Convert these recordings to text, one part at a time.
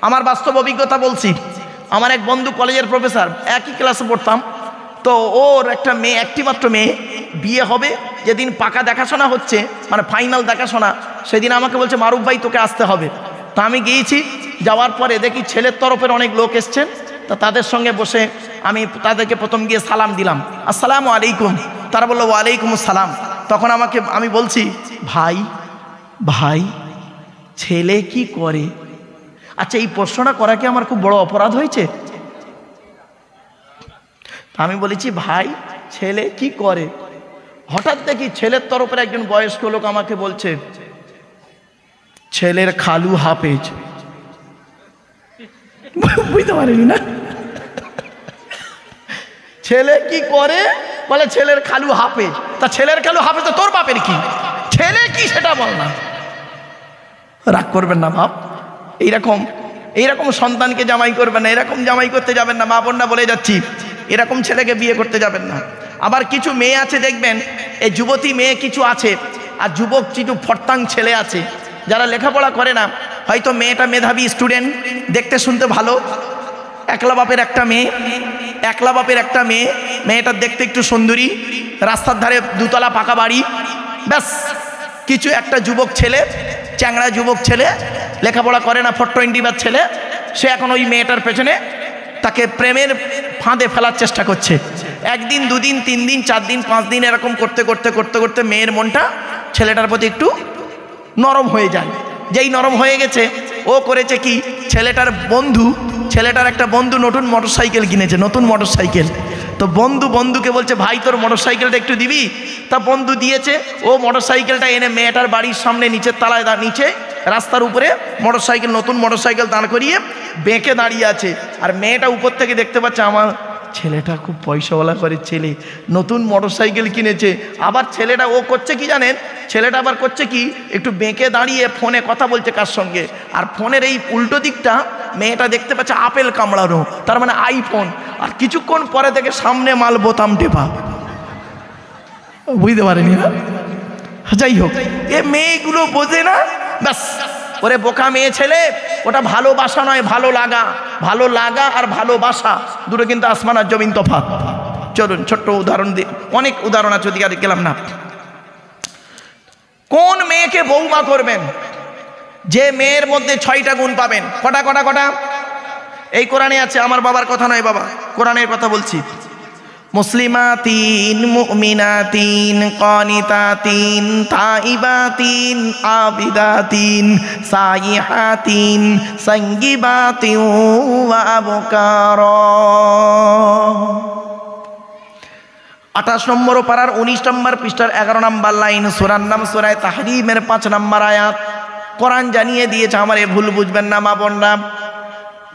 আমার বাস্তব অভিজ্ঞতা বলছি। আমার এক বন্ধু কলেজের প্রফেসর, একই ক্লাসে পড়তাম। তো ওর একটা মেয়ে, একটি মাত্র মেয়ে, বিয়ে হবে। যেদিন পাকা দেখাশোনা হচ্ছে, মানে ফাইনাল দেখাশোনা, সেদিন আমাকে বলছে মারুফ ভাই তোকে আসতে হবে। তা আমি গিয়েছি। যাওয়ার পরে দেখি ছেলের তরফের অনেক লোক এসছেন। তা তাদের সঙ্গে বসে আমি তাদেরকে প্রথম গিয়ে সালাম দিলাম, আসসালামু আলাইকুম। তারা বললো ওয়ালাইকুম আসসালাম। তখন আমি বলছি, ভাই ভাই ছেলে কি করে? আচ্ছা, এই প্রশ্নটা করা কি আমার খুব বড় অপরাধ হয়েছে? আমি বলেছি ভাই ছেলে কি করে? হঠাৎ দেখি ছেলের তরফের একজন বয়স্ক লোক আমাকে বলছে, ছেলের খালু হাফেজ। বুঝতে পারিনি না? ছেলে কি করে? বলে ছেলের খালু হাফেজ। তা ছেলের খালু হাফেজ তো তোর বাপের কি? ছেলে কি সেটা বল না। রাগ করবেন না বাপ, এইরকম সন্তানকে জামাই করবেন না, এরকম জামাই করতে যাবেন না। মা বোনরা বলে যাচ্ছি, এরকম ছেলেকে বিয়ে করতে যাবেন না। আবার কিছু মেয়ে আছে দেখবেন, এই যুবতী মেয়ে কিছু আছে, আর যুবক কিছু ফরতাং ছেলে আছে যারা লেখাপড়া করে না। হয়তো মেয়েটা মেধাবী স্টুডেন্ট, দেখতে শুনতে ভালো, একলা বাপের একটা মেয়ে, মেয়েটার দেখতে একটু সুন্দরী, রাস্তার ধারে দুতলা পাকা বাড়ি, ব্যাস। কিছু একটা যুবক ছেলে, চ্যাংড়া যুবক ছেলে, লেখাপড়া করে না, 420 ছেলে, সে এখন ওই মেয়েটার পেছনে তাকে প্রেমের ফাঁদে ফেলার চেষ্টা করছে। একদিন, দুদিন, 3 দিন, 4 দিন, 5 দিন এরকম করতে করতে করতে করতে মেয়ের মনটা ছেলেটার প্রতি একটু নরম হয়ে যায়। যেই নরম হয়ে গেছে, ও করেছে কি, ছেলেটার একটা বন্ধু নতুন মোটরসাইকেল কিনেছে, নতুন মোটরসাইকেল। তো বন্ধুকে বলছে, ভাই তোর মোটরসাইকেলটা একটু দিবি? তা বন্ধু দিয়েছে। ও মোটরসাইকেলটা এনে মেয়েটার বাড়ির সামনে নিচের তলায়, নিচে রাস্তার উপরে নতুন মোটরসাইকেল দাঁড় করিয়ে বেঁকে দাঁড়িয়ে আছে। আর মেয়েটা উপর থেকে দেখতে পাচ্ছে, আমার ছেলেটা খুব পয়সাওয়ালা করে ছেলে, নতুন মোটরসাইকেল কিনেছে। আবার ছেলেটা ও করছে কি জানেন, ছেলেটা আবার করছে কি, একটু বেঁকে দাঁড়িয়ে ফোনে কথা বলছে কার সঙ্গে। আর ফোনের এই উল্টো দিকটা মেয়েটা দেখতে পাচ্ছে আপেল কামড়ানো, তার মানে আইফোন। আর কিছুক্ষণ পরে থেকে সামনে মাল বোতাম টেপা। বুঝতে পারেনি না? যাই হোক, এ মেয়েগুলো বোঝে না, ব্যাস। ওরে বোকা মেয়ে ছেলে, ওটা ভালোবাসা নয়, ভালো লাগা আর ভালোবাসা দুটো কিন্তু আসমান আর জমিন তফাৎ। চলুন ছোট্ট উদাহরণ দিই, অনেক উদাহরণ আছে, ওদিকে আর গেলাম না। কোন মেয়েকে বৌমা করবেন? যে মেয়ের মধ্যে 6টা গুণ পাবেন। কটা? এই কোরআনে আছে, আমার বাবার কথা নয় বাবা, কোরআনের কথা বলছি। মুসলিমাতিন, মুমিনাতিন, কানিতাতিন, তাইবাতিন, আবিদাতিন, সাইহাতিন, সঙ্গীবাতিন ওয়া আবকারা। 28 নম্বর পারার 19 নম্বর পৃষ্ঠার 11 নম্বর লাইন, সূরার নাম সূরা তাহরীমের 5 নম্বর আয়াত। কোরআন জানিয়ে দিয়েছে, আমারে ভুল বুঝবেন না মা বোনরা।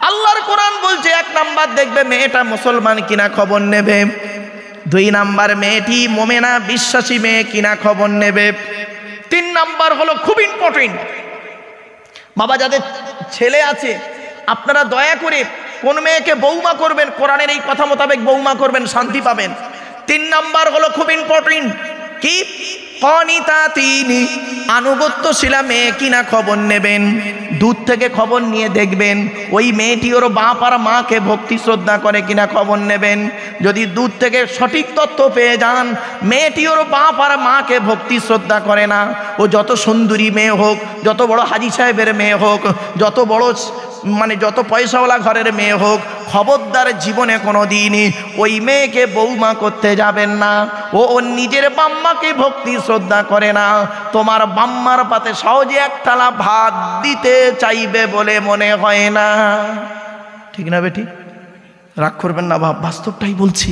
আল্লাহর কোরআন বলছে, 1 নাম্বার দেখবে মেয়েটা মুসলমান কিনা খবর নেবে। 2 নাম্বার মেয়েটি মোমেনা বিশ্বাসী মেয়ে কিনা খবর নেবে। 3 নাম্বার হলো খুব ইম্পর্টেন্ট বাবা, যাদের ছেলে আছে আপনারা দয়া করে কোন মেয়েকে বৌমা করবেন, কোরআনের এই কথা মোতাবেক বৌমা করবেন, শান্তি পাবেন। 3 নাম্বার হলো খুব ইম্পর্টেন্ট, কি? কানিতাতিন, আনুগত্যশীলা মেয়ে কিনা খবর নেবেন। দূর থেকে খবর নিয়ে দেখবেন ওই মেয়েটি ওর বাপ আর মাকে ভক্তি শ্রদ্ধা করে কিনা খবর নেবেন। যদি দূর থেকে সঠিক তথ্য পেয়ে যান মেয়েটি ওর বাপ আর মাকে ভক্তি শ্রদ্ধা করে না, ও যত সুন্দরী মেয়ে হোক, যত বড় হাজি সাহেবের মেয়ে হোক, যত বড় যত পয়সাওয়ালা ঘরের মেয়ে হোক, খবরদার জীবনে কোনো দিনই ওই মেয়েকে বৌমা করতে যাবেন না। ও ওর নিজের বাম্মাকে ভক্তি শ্রদ্ধা করে না, তোমার বাম্মার পাতে সহজে 1 থালা ভাত দিতে চাইবে বলে মনে হয় না। ঠিক না বেটি? রাগ করবেন না বাপ, বাস্তবটাই বলছি,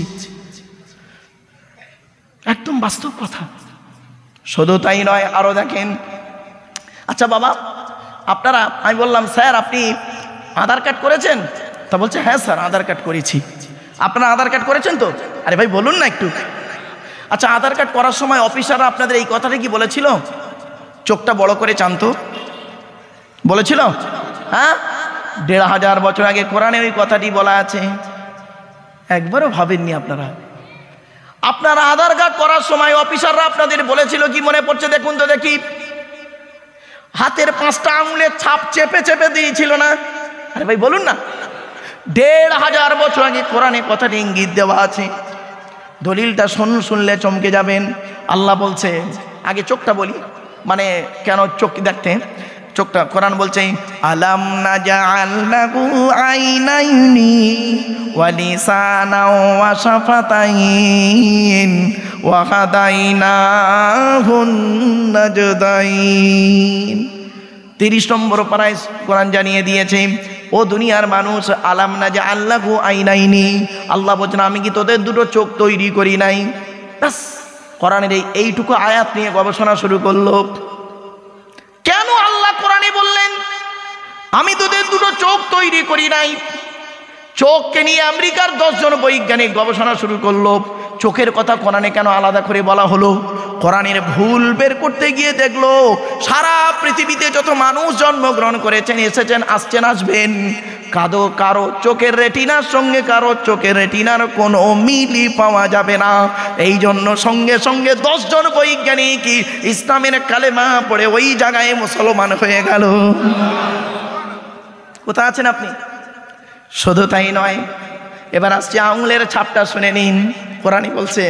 একদম বাস্তব কথা। শুধু তাই নয়, আরো দেখেন। আচ্ছা বাবা, আপনারা, আমি বললাম স্যার আপনি আধার কার্ড করেছেন? তা বলছে হ্যাঁ স্যার আধার কার্ড করেছি। আপনারা আধার কার্ড করেছেন তো? আরে ভাই বলুন না একটু। আচ্ছা, আধার কার্ড করার সময় অফিসাররা আপনাদের এই কথাটা কি বলেছিল? চোখটা বড় করে চান্ত বলেছিল? হ্যাঁ, 1500 বছর আগে কোরআনে ওই কথাটি বলা আছে, একবারও ভাবেননি আপনারা? আপনারা আধার কার্ড করার সময় অফিসাররা আপনাদের বলেছিল কি, মনে পড়ছে দেখুন তো দেখি? হাতের 5টা আঙুলের ছাপ চেপে চেপে দিয়েছিল না? আরে ভাই বলুন না, ১৫০০ বছর আগে কোরআনে কথাটি ইঙ্গিত দেওয়া আছে। দলিলটা শুনলে চমকে যাবেন। আল্লাহ বলছে, আগে চোখটা বলি, মানে কেন চোখ দেখতে, চোখটা কোরআন বলছে আলাম নাজআল লাহু আইনাইনি ওয়া লিসানাও ওয়া শাফাতাইন ওয়া হাদাইনাহুন নাজদাইন। ৩০ নম্বর পারায় কোরআন জানিয়ে দিয়েছে, ও দুনিয়ার মানুষ, আলাম নাজআল লাহু আইনাইনি, আল্লাহ বলছেন আমি কি তোদের দুটো চোখ তৈরি করি নাই? ব্যাস, কোরআনের এইটুকু আয়াত নিয়ে গবেষণা শুরু করলো। কেন আল্লাহ কোরআনে বললেন আমি তোদের দুটো চোখ তৈরি করি নাই? চোখকে নিয়ে আমেরিকার 10 জন বৈজ্ঞানিক গবেষণা শুরু করলো। চোখের কথা কোরআনে কেন আলাদা করে বলা হলো? কোরআনের ভুল বের করতে গিয়ে দেখলো সারা পৃথিবীতে যত মানুষ জন্মগ্রহণ করেছেন, এসেছেন, আসছেন, আসবেন, কারো চোখের রেটিনার সঙ্গে কারো চোখের রেটিনার কোনো মিলই পাওয়া যাবে না। এই জন্য সঙ্গে সঙ্গে 10 জন বৈজ্ঞানিক ইসলামের কালেমা পড়ে ওই জায়গায় মুসলমান হয়ে গেল। কোথায় আছেন আপনি? শুধু তাই নয়, এবার আসছে আঙুলের ছাপটা শুনে নিন। কোরআনে বলছে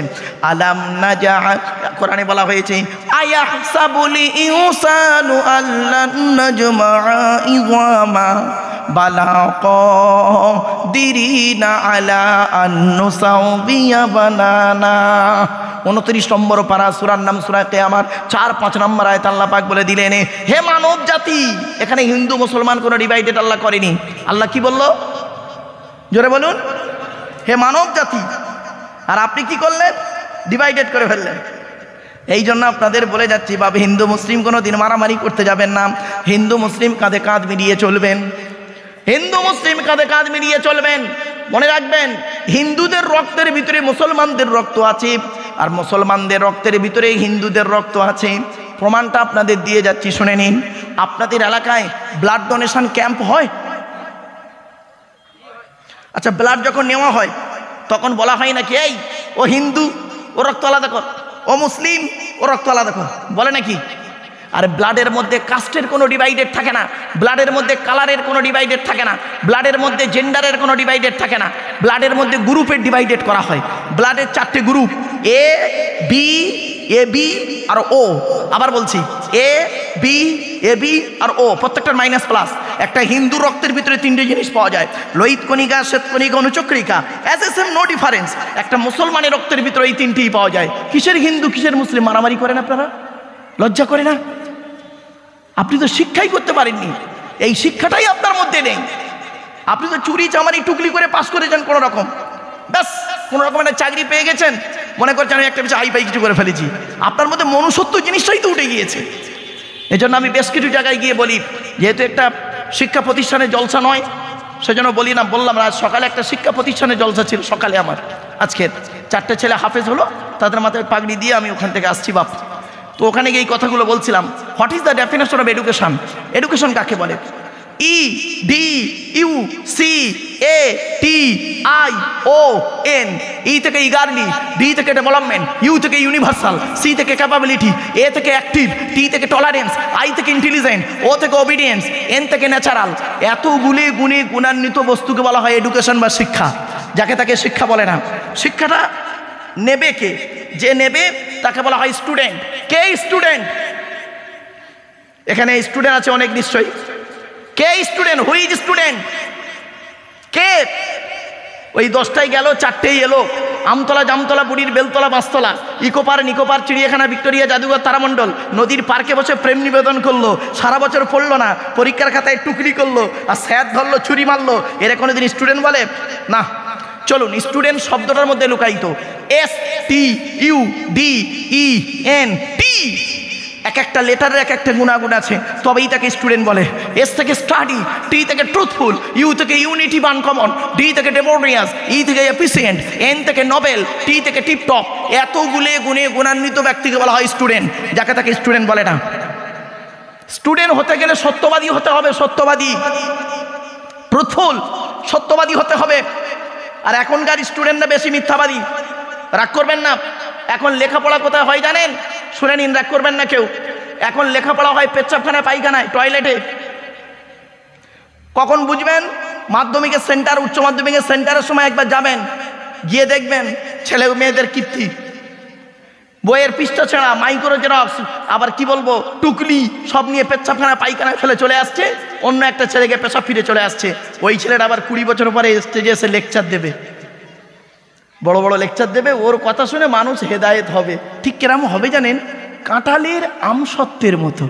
আলাম নাজআল, কোরআনে বলা হয়েছে আয়াহসাবুল ইনসানু আল্লান নাজমা'a ইযামা বালা কাদিরিনা আলা আন নুসাউবিয়া বানানা। 29 নম্বর পারা, সূরার নাম সূরা কিয়ামত, 4-5 নম্বর আয়াত আল্লাহ পাক বলে দিলেন, হে মানব জাতি, এখানে হিন্দু মুসলমান কোনো ডিভাইডেড আল্লাহ করেনি। আল্লাহ কি বলল? জোরে বলুন, হে মানব জাতি। আর আপনি কি করলেন? ডিভাইডেড করে ফেললেন। এই জন্য আপনাদের বলে যাচ্ছি, বাবা, হিন্দু মুসলিম কোনো দিন মারামারি করতে যাবেন না। হিন্দু মুসলিম কাঁধে কাঁধ মিলিয়ে চলবেন। হিন্দু মুসলিম কাঁধে কাঁধ মিলিয়ে চলবেন। মনে রাখবেন, হিন্দুদের রক্তের ভিতরে মুসলমানদের রক্ত আছে, আর মুসলমানদের রক্তের ভিতরে হিন্দুদের রক্ত আছে। প্রমাণটা আপনাদের দিয়ে যাচ্ছি, শুনে নিন। আপনাদের এলাকায় ব্লাড ডোনেশন ক্যাম্প হয়? আচ্ছা, ব্লাড যখন নেওয়া হয় তখন বলা হয় নাকি এই ও হিন্দু, ও রক্ত আলাদা কর, ও মুসলিম, ও রক্ত আলাদা কর, বলে নাকি? আর ব্লাডের মধ্যে কাস্টের কোনো ডিভাইডেড থাকে না, ব্লাডের মধ্যে কালারের কোনো ডিভাইডেড থাকে না, ব্লাডের মধ্যে জেন্ডারের কোনো ডিভাইডেড থাকে না, ব্লাডের মধ্যে গ্রুপের ডিভাইডেড করা হয়। ব্লাডের 4টে গ্রুপ, এ বি আর ও। আবার বলছি, এ বি আর ও, প্রত্যেকটার মাইনাস প্লাস। একটা হিন্দু রক্তের ভিতরে 3টে জিনিস পাওয়া যায়, লোহিত কণিকা, শ্বেত কণিকা, অনুচক্রিকা, as a same, no difference. একটা মুসলমানের রক্তের ভিতরে এই 3টিই পাওয়া যায়। কিসের হিন্দু কিসের মুসলিম মারামারি করেন আপনারা? লজ্জা করে না? আপনি তো শিক্ষাই করতে পারেননি, এই শিক্ষাটাই আপনার মধ্যে নেই। আপনি তো চুরি চামারি টুকলি করে পাস করেছেন কোনো রকম, ব্যাস কোনো রকম একটা চাকরি পেয়ে গেছেন, মনে করছেন আমি একটা বেশি হাই ফাই কিছু করে ফেলেছি। আপনার মধ্যে মনুষ্যত্ব জিনিসটাই তো উঠে গিয়েছে। এই জন্য আমি বেশ কিছু জায়গায় গিয়ে বলি, যেহেতু একটা শিক্ষা প্রতিষ্ঠানে জলসা নয়, সেজন্য বলি না, বললাম আজ সকালে একটা শিক্ষা প্রতিষ্ঠানে জলসা ছিল। সকালে আমার আজকে 4টে ছেলে হাফেজ হলো, তাদের মাথায় পাগড়ি দিয়ে আমি ওখান থেকে আসছি বাপ। তো ওখানে গিয়ে এই কথাগুলো বলছিলাম। What is the definition of education? Education কাকে বলে? EDUCATION, ই থেকে ইগারলি, ডি থেকে ডেভেলপমেন্ট, ইউ থেকে ইউনিভার্সাল, সি থেকে ক্যাপাবিলিটি, এ থেকে অ্যাক্টিভ, টি থেকে টলারেন্স, আই থেকে ইন্টেলিজেন্ট, ও থেকে ওবিডিয়েন্স, এন থেকে ন্যাচারাল। এতগুলি গুণান্বিত বস্তুকে বলা হয় এডুকেশন বা শিক্ষা। যাকে তাকে শিক্ষা বলে না। শিক্ষাটা নেবে কে? যে নেবে তাকে বলা হয় স্টুডেন্ট। কে স্টুডেন্ট? এখানে স্টুডেন্ট আছে অনেক নিশ্চয়ই। কে স্টুডেন্ট? Who is student? কে? ওই 10টায় গেল, 4টেই এলো। আমতলা, জামতলা, বুড়ির বেলতলা, বাঁশতলা, ইকোপার, নিকোপার, চিড়িয়াখানা, ভিক্টোরিয়া, জাদুঘর, তারামণ্ডল, নদীর পার্কে বসে প্রেম নিবেদন করলো। সারা বছর পড়লো না, পরীক্ষার খাতায় টুকরি করলো, আর স্যার ধরলো, ছুরি মারলো। এরা কোনোদিন স্টুডেন্ট বলে না। চলুন, স্টুডেন্ট শব্দটার মধ্যে লুকায়িত STUDENT। এক একটা লেটারের এক একটা গুণাগুণ আছে, তবেই তাকে স্টুডেন্ট বলে। এস থেকে স্টাডি, টি থেকে ট্রুথফুল, ইউ থেকে ইউনিটি বা আনকমন, ডি থেকে ডেমোক্রেটিক, ই থেকে এফিসিয়েন্ট, এন থেকে নোবেল, টি থেকে টিপটপ। এতগুলো গুণে গুণান্বিত ব্যক্তিকে বলা হয় স্টুডেন্ট, যাকে তাকে স্টুডেন্ট বলে না। স্টুডেন্ট হতে গেলে সত্যবাদী হতে হবে, সত্যবাদী, ট্রুথফুল, সত্যবাদী হতে হবে। আর এখনকার স্টুডেন্টরা বেশি মিথ্যাবাদী। রাগ করবেন না, এখন লেখাপড়া কোথায় হয় জানেন? শুনে নিন, রাগ করবেন না কেউ। এখন লেখাপড়া হয় পেচ্ছাপখানায়, পায়খানায়, টয়লেটে। কখন বুঝবেন? মাধ্যমিকের সেন্টার, উচ্চ মাধ্যমিকের সেন্টারের সময় একবার যাবেন, গিয়ে দেখবেন ছেলে মেয়েদের কীর্তি, বইয়ের পৃষ্ঠা ছেঁড়া, মাইক্রো জেরক্স, আবার কি বলবো টুকলি সব নিয়ে পেচ্ছাপখানা পায়খানা ফেলে চলে আসছে, অন্য একটা ছেলেকে পেশাব ফিরে চলে আসছে। ওই ছেলেটা আবার 20 বছর পরে স্টেজে এসে লেকচার দেবে, বড় বড় লেকচার দেবে, ওর কথা শুনে মানুষ হেদায়েত হবে। ঠিক কেরম হবে জানেন? কাঁঠালের আমসত্ত্বের মতো।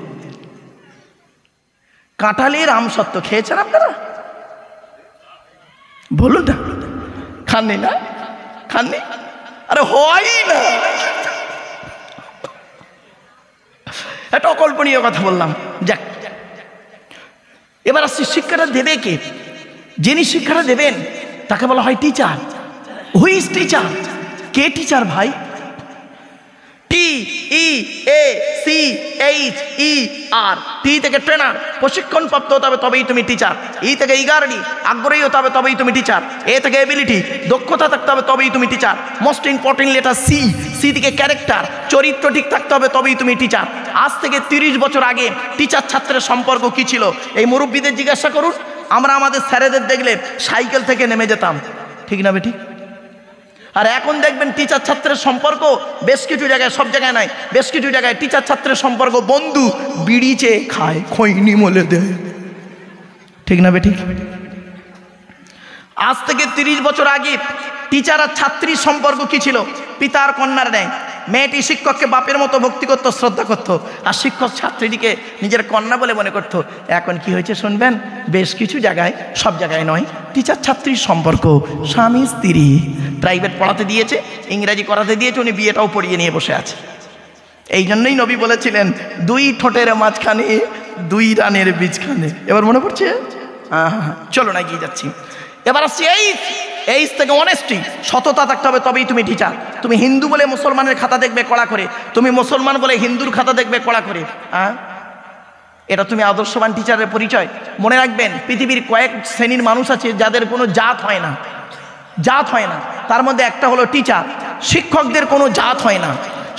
কাঁঠালের আমসত্ত্ব খেয়েছেন আপনারা? বলুন না, খাননি না? খাননি? আরে হয় না, একটা অকল্পনীয় কথা বললাম। যাক, এবার আসছি শিক্ষাটা দেবে কে? যিনি শিক্ষাটা দেবেন তাকে বলা হয় teacher. Who is teacher? K teacher ভাই? TEACHER, টি থেকে ট্রেনার, প্রশিক্ষণ প্রাপ্ত হতে হবে তবেই তুমি টিচার। ই থেকে ইগারডি, আগ্রহী হতে হবে তবেই তুমি টিচার। এ থেকে এবিলিটি, দক্ষতা থাকতে হবে তবেই তুমি teacher. Most important letter C, C থেকে ক্যারেক্টার, চরিত্র ঠিক থাকতে হবে তবেই তুমি টিচার। আজ থেকে 30 বছর আগে টিচার ছাত্রের সম্পর্ক কি ছিল? এই মুরব্বীদের জিজ্ঞাসা করুন। আমরা আমাদের স্যারেদের দেখলে সাইকেল থেকে নেমে যেতাম, ঠিক না বেঠিক? আর এখন দেখবেন টিচার ছাত্রের সম্পর্ক বেশ কিছু জায়গায়, সব জায়গায় নাই, বেশ কিছু জায়গায় টিচার ছাত্রের সম্পর্ক বন্ধু, বিড়ি চেয়ে খায়, খৈনি মলে দেয়, ঠিক না বেঠিক? আজ থেকে 30 বছর আগে টিচার আর ছাত্রীর সম্পর্ক কি ছিল? পিতার কন্যার ন্যায়। মেয়েটি শিক্ষককে বাপের মতো ভক্তি করত, শ্রদ্ধা করত, আর শিক্ষক ছাত্রীটিকে নিজের কন্যা বলে মনে করত। এখন কি হয়েছে শুনবেন? বেশ কিছু জায়গায়, সব জায়গায় নয়, টিচার ছাত্রীর সম্পর্ক স্বামী স্ত্রী। প্রাইভেট পড়াতে দিয়েছে, ইংরাজি করাতে দিয়েছে, উনি বিয়েটাও পড়িয়ে নিয়ে বসে আছে। এই জন্যই নবী বলেছিলেন, 2 ঠোঁটের মাঝখানে 2 রানের বীজখানে। এবার মনে পড়ছে? চলো না, গিয়ে যাচ্ছি। এবার আসছি এই থেকে অনেস্টি, সততা থাকতে হবে তবেই তুমি টিচার। তুমি হিন্দু বলে মুসলমানের খাতা দেখবে কড়া করে, তুমি মুসলমান বলে হিন্দুর খাতা দেখবে কড়া করে। এটা তুমি আদর্শবান টিচারের পরিচয়। মনে রাখবেন, পৃথিবীর কয়েক শ্রেণীর মানুষ আছে যাদের কোনো জাত হয় না, জাত হয় না। তার মধ্যে একটা হলো টিচার। শিক্ষকদের কোনো জাত হয় না,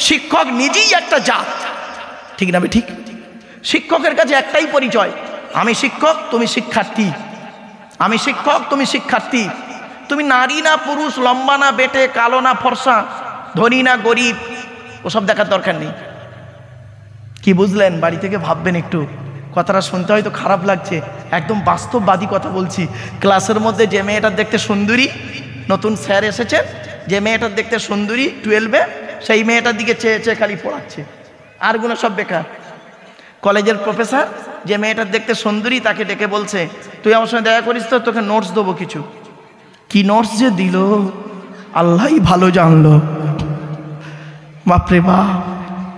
শিক্ষক নিজেই একটা জাত, ঠিক না? ঠিক। শিক্ষকের কাছে একটাই পরিচয়, আমি শিক্ষক, তুমি শিক্ষার্থী। আমি শিক্ষক, তুমি শিক্ষার্থী। তুমি নারী না পুরুষ, লম্বা না বেটে, কালো না ফর্সা, ধনী না গরিব, ওসব দেখার দরকার নেই। কি বুঝলেন? বাড়ি থেকে ভাববেন একটু। কথাটা শুনতে হয়তো খারাপ লাগছে, একদম বাস্তববাদী কথা বলছি। ক্লাসের মধ্যে যে মেয়েটার দেখতে সুন্দরী, নতুন স্যার এসেছেন, যে মেয়েটার দেখতে সুন্দরী 12-এ, সেই মেয়েটার দিকে চেয়ে চেয়ে খালি পড়াচ্ছে, আর গুলো সব বেকার। কলেজের প্রফেসর যে মেয়েটার দেখতে সুন্দরী, তাকে ডেকে বলছে, তুই আমার সঙ্গে দেখা করিস তো, তোকে নোটস দেবো কিছু। কি নোটস যে দিল আল্লাহই ভালো জানলো। বাপরে বাপ,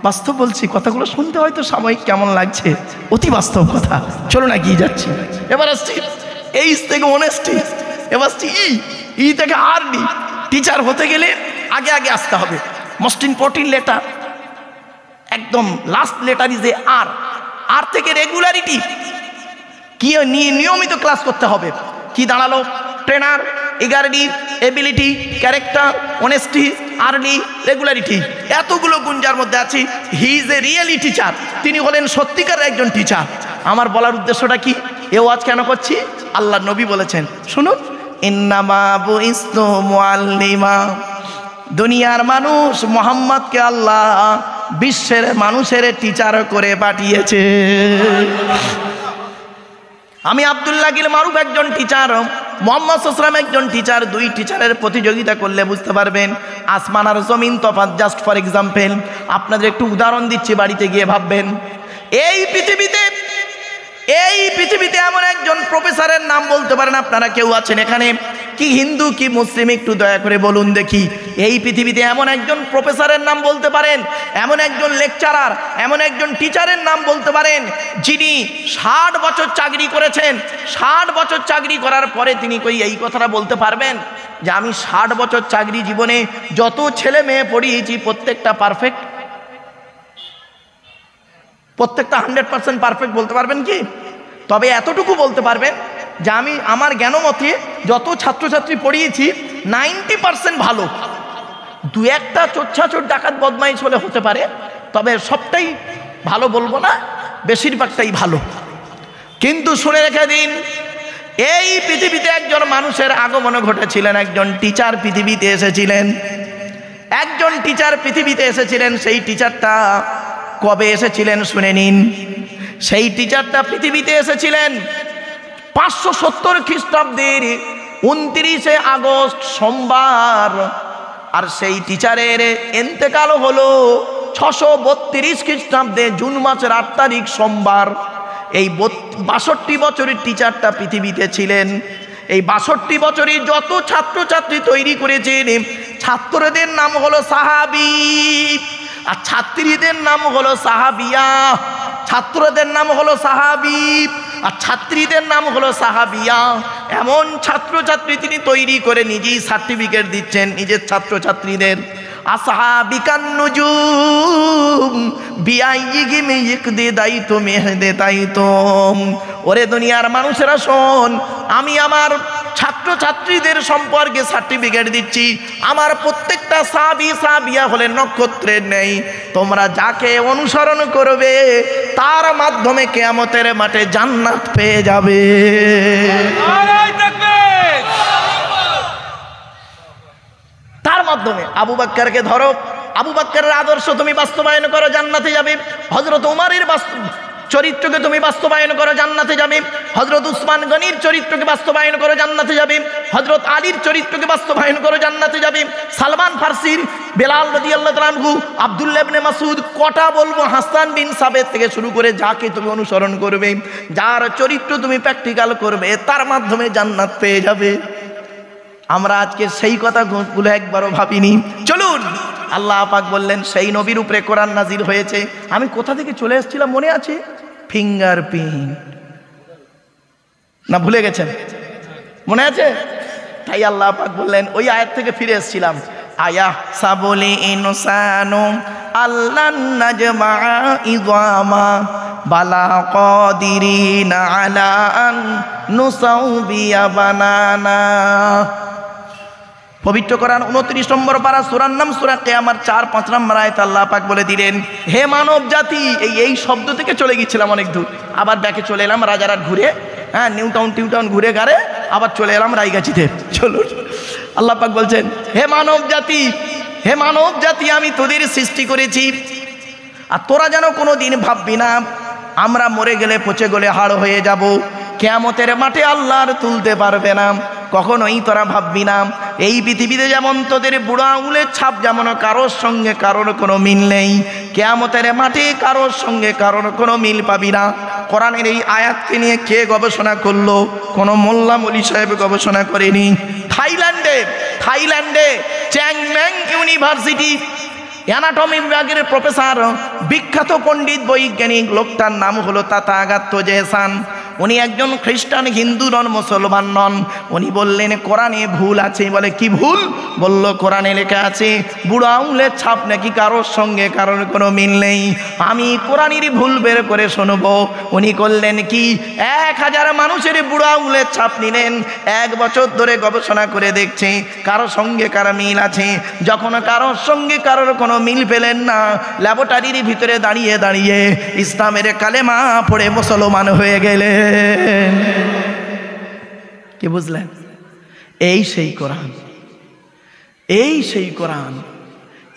বাস্তব বলছি। কথাগুলো শুনতে হয়তো সাময়িক কেমন লাগছে, অতি বাস্তব কথা। চলো না, গিয়ে যাচ্ছি। এবার আসছি এইচ থেকে অনেস্টি। এবার আসছি ই থেকে আরডি। টিচার হতে গেলে আগে আগে আসতে হবে। মোস্ট ইম্পর্টেন্ট লেটার, একদম last letter is a R. R থেকে রেগুলারিটি, কি নিয়মিত ক্লাস করতে হবে। কি দাঁড়ালো? ট্রেনার, ইগারডি, এবিলিটি, ক্যারেক্টার, অনেস্টি, আরডি, রেগুলারিটি, এতগুলো গুণ যার মধ্যে আছে, he is a really teacher. তিনি হলেন সত্যিকার একজন টিচার। আমার বলার উদ্দেশ্যটা কি? এ ওয়াজ কেন করছি? আল্লাহ নবী বলেছেন, শুনুন, ইন্নামা বুইস্তু মুআল্লিমা। দুনিয়ার মানুষ মুহাম্মদকে আল্লাহ বিশ্বের মানুষের টিচার করে পাঠিয়েছে। আমি আব্দুল্লাহ গিল মারুফ একজন টিচার, মোহাম্মদ সাল্লাল্লাহু একজন টিচার। 2 টিচারের প্রতিযোগিতা করলে বুঝতে পারবেন আসমান আর জমিন তফাৎ। জাস্ট ফর এক্সাম্পল, আপনাদের একটু উদাহরণ দিচ্ছি, বাড়িতে গিয়ে ভাববেন। এই পৃথিবীতে এমন একজন প্রফেসরের নাম বলতে পারেন আপনারা? কেউ আছেন এখানে? কি হিন্দু কি মুসলিম, একটু দয়া করে বলুন দেখি। এই পৃথিবীতে এমন একজন প্রফেসরের নাম বলতে পারেন, এমন একজন লেকচারার, এমন একজন টিচারের নাম বলতে পারেন, যিনি 60 বছর চাকরি করেছেন। 60 বছর চাকরি করার পরে তিনি এই কথাটা বলতে পারবেন যে আমি 60 বছর চাকরি জীবনে যত ছেলে মেয়ে পড়িয়েছি প্রত্যেকটা পারফেক্ট, প্রত্যেকটা 100% পারফেক্ট বলতে পারবেন কি? তবে এতটুকু বলতে পারবেন যে আমি আমার জ্ঞানমতে যত ছাত্রছাত্রী পড়িয়েছি 90% ভালো। 2-1টা চোর ডাকাত বদমাইশ হলে হতে পারে, তবে সবটাই ভালো বলবো না, বেশিরভাগটাই ভালো। কিন্তু শুনে রেখে দিন, এই পৃথিবীতে একজন মানুষের আগমন ঘটেছিলেন, একজন টিচার পৃথিবীতে এসেছিলেন, একজন টিচার পৃথিবীতে এসেছিলেন। সেই টিচারটা কবে এসেছিলেন শুনে নিন। সেই টিচারটা পৃথিবীতে এসেছিলেন 570 খ্রিস্টাব্দের 29 আগস্ট সোমবার। আর সেই টিচারের ইন্তেকাল হলো 632 খ্রিস্টাব্দে জুন মাসের 8 তারিখ সোমবার। এই 62 বছরের টিচারটা পৃথিবীতে ছিলেন। এই 62 বছরের যত ছাত্রছাত্রী তৈরি করেছেন, ছাত্রদের নাম হলো সাহাবী আর ছাত্রীদের নাম হলো সাহাবিয়া। ছাত্রদের নাম হলো সাহাবী আর ছাত্রীদের নাম হলো সাহাবিয়া। এমন ছাত্রছাত্রী তিনি তৈরি করে নিজেই সার্টিফিকেট দিচ্ছেন নিজের ছাত্রছাত্রীদের। আসহাবিকান নুজুম বিআইয়িহিম ইকদিদাইতু মিহদাতাইতুম। ওরে দুনিয়ার মানুষেরা শোন, আমি আমার ছাত্রছাত্রীদের সম্পর্কে সার্টিফিকেট দিচ্ছি। আমার প্রত্যেকটা সাহাবী সাহাবিয়া হলেন নক্ষত্রের নেই। তোমরা যাকে অনুসরণ করবে তার মাধ্যমে কিয়ামতের মাঠে জান্নাত পেয়ে যাবে। তার মাধ্যমে আবু বকরকে ধরো, আবু বকরের আদর্শ তুমি বাস্তবায়ন করো, জান্নাতে যাবে। হযরত ওমরের চরিত্রকে তুমি বাস্তবায়ন করো, জান্নাতে যাবে। হযরত উসমান গনির চরিত্রকে বাস্তবায়ন করো, জান্নাতে যাবে। হযরত আলীর চরিত্রকে বাস্তবায়ন করো, জান্নাতে যাবে। সালমান ফার্সির, বেলাল রাদিয়াল্লাহু তাআলা আনহু, আব্দুল্লাহ ইবনে মাসউদ, কটা বলবো, হাসান বিন সাবিত থেকে শুরু করে যাকে তুমি অনুসরণ করবে, যার চরিত্র তুমি প্র্যাকটিক্যাল করবে, তার মাধ্যমে জান্নাত পেয়ে যাবে। আমরা আজকে সেই কথাগুলো একবারও ভাবিনি। চলুন, আল্লাহ পাক বললেন সেই নবীর উপরে কোরআন নাজিল হয়েছে। আমি কোথা থেকে চলে এসেছিলাম মনে আছে? ফিঙ্গারপ্রিন্ট না ভুলে গেছেন? মনে আছে? তাই আল্লাহ পাক বললেন, ওই আয়াত থেকে ফিরে এসেছিলাম। আয়া সাবলি ইনসানু আল্লান নাজমা ইযামা বালা কাদিরিনা আলা আন নুসাউবিয়া বানানা। পবিত্র কোরআন 29 নম্বর পারা, সূরার নাম সূরা কিয়ামার 4-5 নম্বর আয়াতে আল্লাহ পাক বলে দিলেন, হে মানব জাতি, এই শব্দ থেকে চলে গিয়েছিলাম অনেক দূর, আবার ব্যাকে চলে এলাম রাজারহাট ঘুরে, হ্যাঁ নিউ টাউন ঘুরে গাড়ে আবার চলে এলাম রায়গাছিতে। চলুন, আল্লাহ পাক বলছেন, হে মানব জাতি, হে মানব জাতি, আমি তোদের সৃষ্টি করেছি। আর তোরা যেন কোনো দিন ভাববি না আমরা মরে গেলে পচে গলে হাড় হয়ে যাব, কিয়ামতের মাঠে আল্লাহ আর তুলতে পারবে না। কখনোই তোরা ভাববি না এই পৃথিবীতে যেমন তোদের বুড়ো আঙুলের ছাপ যেমন কারোর সঙ্গে কারোর কোনো মিল নেই, কিয়ামতের মাঠে কারোর সঙ্গে কারোর কোনো মিল পাবি না। কোরআনের এই আয়াতকে নিয়ে কে গবেষণা করলো? কোনো মোল্লা মলি সাহেব গবেষণা করেনি। থাইল্যান্ডে চ্যাংম্যাং ইউনিভার্সিটি অ্যানাটমি বিভাগের প্রফেসর, বিখ্যাত পণ্ডিত বৈজ্ঞানিক, লোকটার নাম হলো তাথাগত জেসান। উনি একজন খ্রিস্টান, হিন্দু নন, মুসলমান নন। উনি বললেন কোরআনে ভুল আছে। বলে কি ভুল? বলল কোরআনে লেখা আছে বুড়ো আঙুলের ছাপ নাকি কারোর সঙ্গে কারোর কোনো মিল নেই। আমি কোরআনেরই ভুল বের করে শুনবো। উনি করলেন কি, 1000 মানুষের বুড়ো আঙুলের ছাপ নিলেন, 1 বছর ধরে গবেষণা করে দেখছে কারোর সঙ্গে কারো মিল আছে। যখন কারোর সঙ্গে কারোর কোনো মিল পেলেন না, ল্যাবরেটরির ভিতরে দাঁড়িয়ে দাঁড়িয়ে ইসলামের কালেমা পড়ে মুসলমান হয়ে গেলেন। কি বুঝলেন? এই সেই কোরআন, এই সেই কোরআন।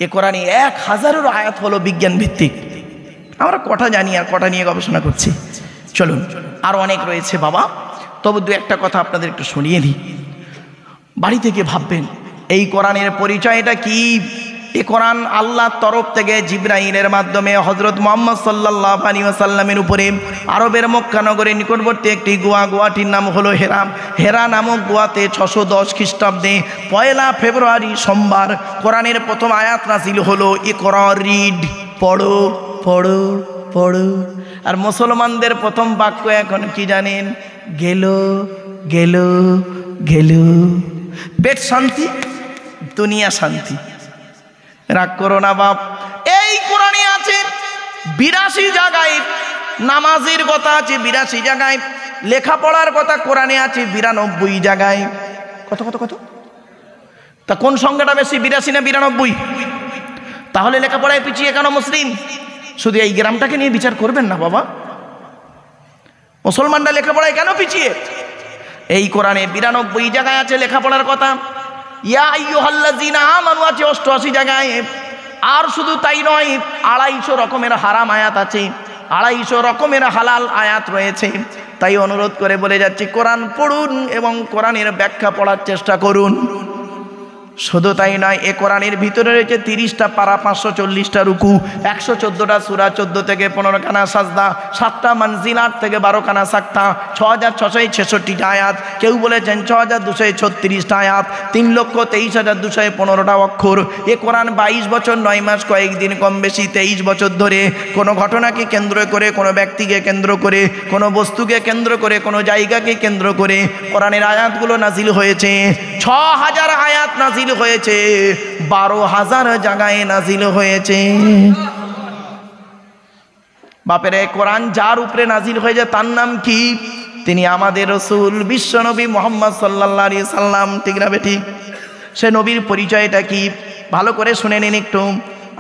এ কোরআনে 1000-এর আয়াত হলো বিজ্ঞান ভিত্তিক। আমরা কটা জানি আর কটা নিয়ে গবেষণা করছি। চলুন, আরো অনেক রয়েছে বাবা, তবু 2-1টা কথা আপনাদের একটু শুনিয়ে দিই। বাড়ি থেকে ভাববেন এই কোরআনের পরিচয়টা কি। এ কোরআন আল্লাহর তরফ থেকে জিবরাইলের মাধ্যমে হযরত মুহাম্মদ সাল্লাল্লাহু আলাইহি ওয়াসাল্লামের উপরে আরবের মক্কা নগরের নিকটবর্তী একটি গোয়াটির নাম হলো হেরা। হেরা নামক গোয়াতে 610 খ্রিস্টাব্দে 1 ফেব্রুয়ারি সোমবার কোরআনের প্রথম আয়াত নাযিল হলো, ইকরা, রিড, পড়ো পড়ো পড়ো। আর মুসলমানদের প্রথম বাক্য এখন কি জানেন? গেল গেল গেল। পেট শান্তি, দুনিয়া শান্তি। রাগ করো না বাপ। এই কোরআনে আছে 82 জায়গায় নামাজের কথা আছে, 82 জায়গায় লেখাপড়ার কথা কোরআনে আছে 92 জায়গায়। কত কত কত? তা কোন সংখ্যাটা বেশি, 82 না 92? তাহলে লেখাপড়ায় পিছিয়ে কেন মুসলিম? শুধু এই গ্রামটাকে নিয়ে বিচার করবেন না বাবা। মুসলমানরা লেখাপড়ায় কেন পিছিয়ে? এই কোরআনে 92 জায়গায় আছে লেখাপড়ার কথা, ইয়া আইয়ুহাল্লাযীনা আমানু আছে 88 জায়গায়। আর শুধু তাই নয়, 250 রকমের হারাম আয়াত আছে, 250 রকমের হালাল আয়াত রয়েছে। তাই অনুরোধ করে বলে যাচ্ছি, কোরআন পড়ুন এবং কোরআনের ব্যাখ্যা পড়ার চেষ্টা করুন। শুধু তাই নয়, এ কোরআনের ভিতরে রয়েছে 30টা পারা, 540টা রুকু, 114টা সূরা, 14 থেকে 15 খানা সাজদা, 7টা মানজিল, 8 থেকে 12 খানা সাক্তা, 6666টা আয়াত, কেউ বলেছেন 6236টা আয়াত, 3,23,215টা অক্ষর। এ কোরআন 22 বছর 9 মাস কয়েকদিন কম বেশি 23 বছর ধরে কোনো ঘটনাকে কেন্দ্র করে, কোনো ব্যক্তিকে কেন্দ্র করে, কোনো বস্তুকে কেন্দ্র করে, কোনো জায়গাকে কেন্দ্র করে কোরআনের আয়াতগুলো নাজিল হয়েছে। 6000 আয়াত নাজিল হয়েছে, 12,000 জায়গায় নাজিল হয়েছে। বাপেরে, কোরআন যার উপরে নাজিল হয়েছে তার নাম কি? তিনি আমাদের রাসূল বিশ্বনবী মুহাম্মদ সাল্লাল্লাহু আলাইহি সাল্লাম। ঠিক না বেঠিক? সে নবীর পরিচয়টা কি ভালো করে শুনে নিন একটু।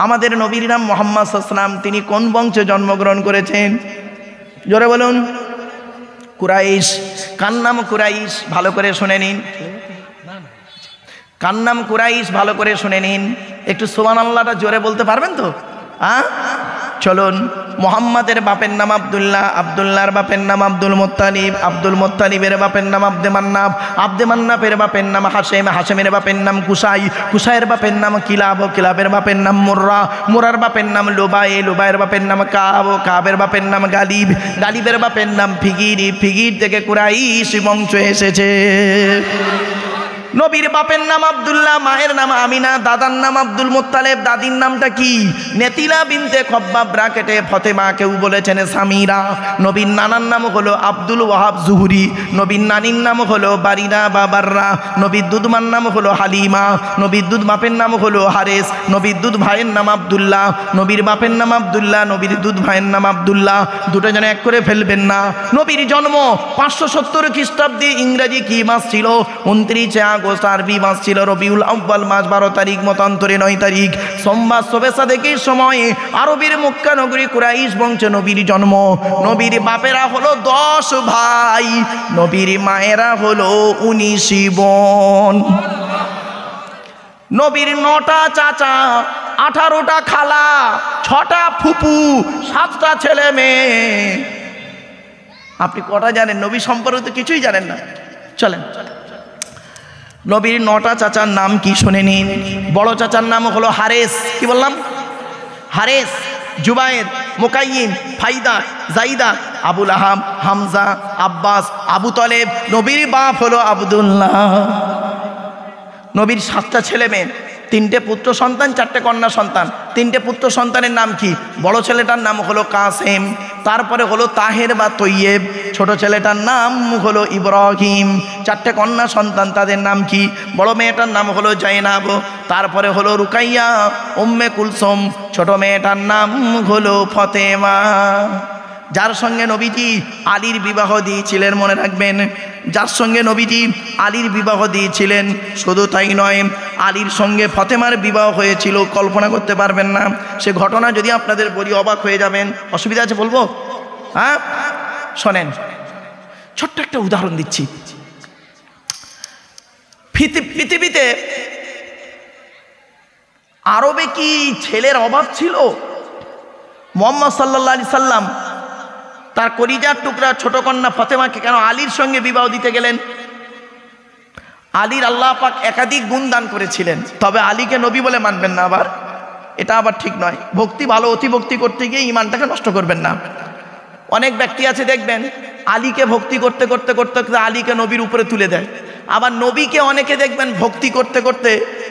আমাদের নবীর নাম মুহাম্মদ সাল্লাল্লাহু আলাইহি সাল্লাম। তিনি কোন বংশে জন্মগ্রহণ করেছেন? জোরে বলুন। কুরাইশ। কার নাম কুরাইশ? ভালো করে শুনে নিন। কার নাম কুরাইশ? ভালো করে শুনে নিন। একটু সুবহানাল্লাহটা জোরে বলতে পারবেন তো? হ্যাঁ, চলুন। মুহাম্মাদের বাপের নাম আব্দুল্লাহ, আব্দুল্লাহর বাপের নাম আব্দুল মুত্তালিব, আব্দুল মুত্তালিবের বাপের নাম আব্দে মান্নাব, আব্দে মান্নাবের বাপের নাম হাশেম, হাশেমের বাপের নাম কুসাই, কুসাইয়ের বাপের নাম কিলাব, কিলাবের বাপের নাম মুর্রা, মুরার বাপের নাম লুবাই, লুবাইয়ের বাপের নাম কাব, কাবের বাপের নাম গালিব, গালিবের বাপের নাম ফিগির, ফিগির থেকে কুরাইশ বংশ এসেছে। নবীর বাপের নাম আব্দুল্লাহ, মায়ের নাম আমিনা, দাদার নাম আব্দুল মুত্তালিব, দাদির নামটা কি? নেতিলা বিনতে খব্বাব, ব্রাকেটে ফতেমা, কেউ বলেছেন সামিরা। নবীর নানার নাম হলো আব্দুল ওয়াহাব জুহরি, নবীর নানির নাম হলো বারিনা বা বাররা, নবীর দুধমার নাম হলো হালিমা, নবীর দুধ বাপের নাম হলো হারেস, নবীর দুধ ভাইয়ের নাম আব্দুল্লাহ, নবীর বাপের নাম আব্দুল্লাহ, নবীর দুধ ভাইয়ের নাম আব্দুল্লাহ। দুটো জন এক করে ফেলবেন না। নবীর জন্ম 570 খ্রিস্টাব্দে। ইংরেজি কি মাস ছিল? 29 আগস্ট। আরবি মাস ছিল রবিউল আউয়াল মাস, 12 তারিখ, মতান্তরে 9 তারিখ, সোমবার শবে সাদেকের সময়ে আরবের মক্কা নগরী কুরাইশ বংশে নবীর জন্ম। নবীর বাপেরা হলো 10 ভাই, নবীর মায়েরা হলো 19 বোন। নবীর 9টা চাচা, 18টা খালা, 6টা ফুপু, 7টা ছেলে মেয়ে। আপনি কটা জানেন? নবী সম্পর্কে তো কিছুই জানেন না। চলেন, নবীর 9টা চাচার নাম কি শুনে নিন। বড় চাচার নাম হলো হারেস। কি বললাম? হারেস, জুবায়ের, মুকাইয়িম, ফাইদা, জাইদা, আবুল আহাব, হামজা, আব্বাস, আবু তলেব। নবীর বাপ হলো আব্দুল্লাহ। নবীর 7টা ছেলে মেয়ে, 3টে পুত্র সন্তান, 4টে কন্যা সন্তান। 3টে পুত্র সন্তানের নাম কি? বড় ছেলেটার নাম হলো কাসেম, তারপরে হলো তাহের বা তৈয়েব, ছোট ছেলেটার নাম হলো ইব্রাহিম। 4টে কন্যা সন্তান, তাদের নাম কি? বড় মেয়েটার নাম হলো জাইনাব, তারপরে হলো রুকাইয়া, উম্মে কুলসুম, ছোট মেয়েটার নাম হলো ফতেমা। যার সঙ্গে নবীজি আলীর বিবাহ দিয়েছিলেন, মনে রাখবেন, যার সঙ্গে নবীজি আলীর বিবাহ দিয়েছিলেন। শুধু তাই নয়, আলীর সঙ্গে ফতেমার বিবাহ হয়েছিল। কল্পনা করতে পারবেন না। সে ঘটনা যদি আপনাদের বলি অবাক হয়ে যাবেন। অসুবিধা আছে বলবো? হ্যাঁ, শোনেন, ছোট্ট একটা উদাহরণ দিচ্ছি। পৃথিবীতে আরবে কি ছেলের অভাব ছিল? মুহাম্মদ সাল্লাল্লাহু আলাইহি সাল্লাম তার কলিজার টুকরা ছোট কন্যা ফতেমাকে কেন আলীর সঙ্গে বিবাহ দিতে গেলেন? আলীর আল্লাহ পাক একাধিক গুণ দান করেছিলেন, তবে আলীকে নবী বলে মানবেন না। আবার এটা আবার ঠিক নয়। ভক্তি ভালো, অতিভক্তি করতে গিয়ে ইমানটাকে নষ্ট করবেন না। অনেক ব্যক্তি আছে দেখবেন, আলীকে ভক্তি করতে করতে করতে করতে আলীকে নবীর উপরে তুলে দেয়। আবার নবীকে অনেকে দেখবেন ভক্তি করতে করতে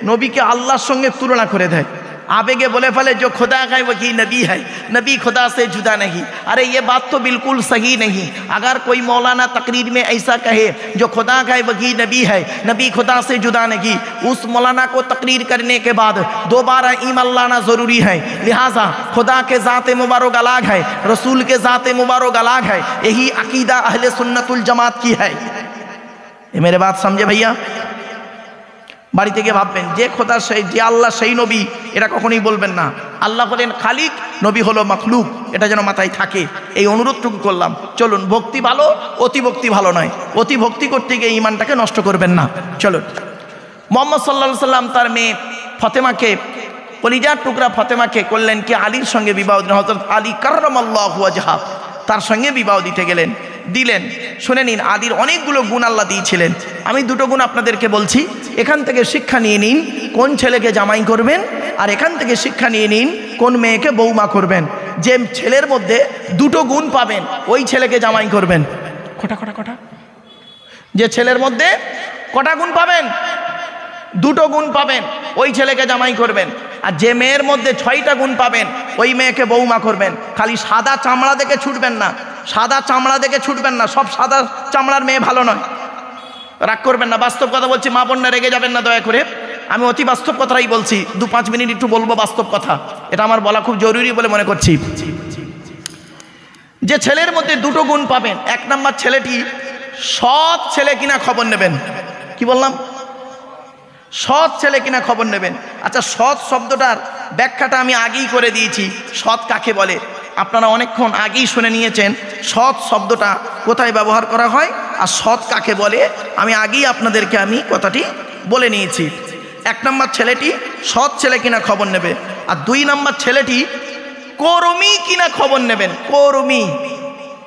নবীকে আল্লাহর সঙ্গে তুলনা করে দেয়। आबेगे बोले फले जो खुदा है वही नबी है, नबी खुदा से जुदा नहीं। अरे ये बात तो बिल्कुल सही नहीं। अगर कोई मौलाना तकरीर में ऐसा कहे जो खुदा है वही नबी है, नबी खुदा से जुदा नहीं, उस मौलाना को तकरीर करने के बाद दोबारा ईमान लाना ज़रूरी है। लिहाजा खुदा के ज़ात मुबारक अलग है, रसूल के ज़ात मुबारक अलग है। यही अकीदा अहले सुन्नतुल जमात की है। ये मेरे बात समझे भैया। বাড়িতে গিয়ে ভাববেন যে খোদা সেই, যে আল্লাহ সেই নবী, এটা কখনোই বলবেন না। আল্লাহ হলেন খালিক, নবী হলো মাখলুক, এটা যেন মাথায় থাকে। এই অনুরোধটুকু করলাম। চলুন, ভক্তি ভালো, অতি ভক্তি ভালো নয়। অতি ভক্তি করতে গিয়ে ঈমানটাকে নষ্ট করবেন না। চলুন, মুহাম্মদ সাল্লাল্লাহু আলাইহি সাল্লাম তার মেয়ে ফাতেমাকে, কলিজার টুকরা ফাতেমাকে করলেন কি আলীর সঙ্গে বিবাহ দিলেন। হযরত আলী কাররামাল্লাহু ওয়াজহা তার সঙ্গে বিবাহ দিতে গেলেন, দিলেন। শুনে নিন, আলীর অনেকগুলো গুণ আল্লাহ দিয়েছিলেন। আমি দুটো গুণ আপনাদেরকে বলছি, এখান থেকে শিক্ষা নিয়ে নিন কোন ছেলেকে জামাই করবেন, আর এখান থেকে শিক্ষা নিয়ে নিন কোন মেয়েকে বৌমা করবেন। যে ছেলের মধ্যে দুটো গুণ পাবেন ওই ছেলেকে জামাই করবেন। কটা যে ছেলের মধ্যে কটা গুণ পাবেন? দুটো গুণ পাবেন, ওই ছেলেকে জামাই করবেন। আর যে মেয়ের মধ্যে 6টা গুণ পাবেন ওই মেয়েকে বৌমা করবেন। খালি সাদা চামড়া দেখে ছুটবেন না, সাদা চামড়া দেখে ছুটবেন না। সব সাদা চামড়ার মেয়ে ভালো নয়, রাগ করবেন না। বাস্তব কথা বলছি, মা বোনরা রেগে যাবেন না দয়া করে। আমি অতি বাস্তব কথাই বলছি, 2-5 মিনিট একটু বলবো বাস্তব কথা, এটা আমার বলা খুব জরুরি বলে মনে করছি। যে ছেলের মধ্যে দুটো গুণ পাবেন, 1 নম্বর ছেলেটি সৎ ছেলে কিনা খবর নেবেন। কি বললাম? সৎ ছেলে কিনা খবর নেবেন। আচ্ছা, সৎ শব্দটার ব্যাখ্যাটা আমি আগেই করে দিয়েছি। সৎ কাকে বলে আপনারা অনেকক্ষণ আগেই শুনে নিয়েছেন। সৎ শব্দটা কোথায় ব্যবহার করা হয় আর সৎ কাকে বলে আমি আগেই আপনাদেরকে আমি কথাটি বলে নিয়েছি। 1 নম্বর ছেলেটি সৎ ছেলে কিনা খবর নেবে, আর 2 নম্বর ছেলেটি কর্মী কিনা খবর নেবেন। কর্মী,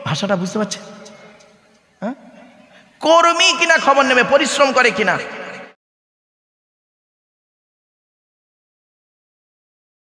ভাষাটা বুঝতে পারছেন? হ্যাঁ, কর্মী কিনা খবর নেবে, পরিশ্রম করে কিনা।